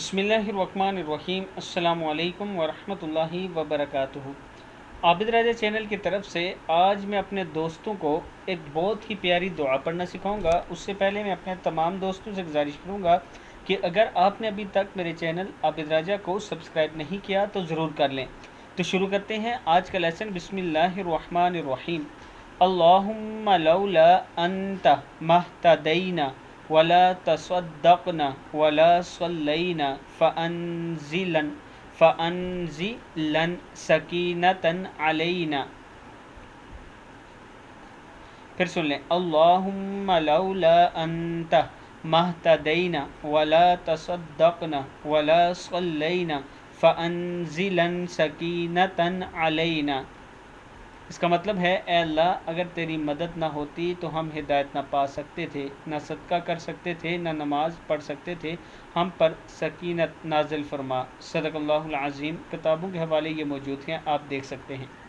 बिस्मिल्लाहिर्रहमानिर्रहीम। अस्सलामु अलैकुम वरहमतुल्लाहि वबरकातुहू। आबिद राजा चैनल की तरफ से आज मैं अपने दोस्तों को एक बहुत ही प्यारी दुआ पढ़ना सिखाऊंगा। उससे पहले मैं अपने तमाम दोस्तों से गुजारिश करूंगा कि अगर आपने अभी तक मेरे चैनल आबिद राजा को सब्सक्राइब नहीं किया तो ज़रूर कर लें। तो शुरू करते हैं आज का लेसन। बिस्मिल्लाहिर्रहमानिर्रहीम। अल्लाहुम्मा लौला अंता महतदैना वला तसद्दक़ना वला सल्लैना फ़अंज़िलन सकीनतन अलैना। फिर सुन लें। अल्लाहुम्मा लौला अंता महतदैना वला तसद्दक़ना वला सल्लैना फ़अंज़िलन सकीनतन अलैना। इसका मतलब है, ए अल्लाह, अगर तेरी मदद ना होती तो हम हिदायत ना पा सकते थे, ना सदका कर सकते थे, ना नमाज पढ़ सकते थे। हम पर सकीनत नाजिल फरमा। सदक़ल्लाहुल अज़ीम। किताबों के हवाले ये मौजूद हैं, आप देख सकते हैं।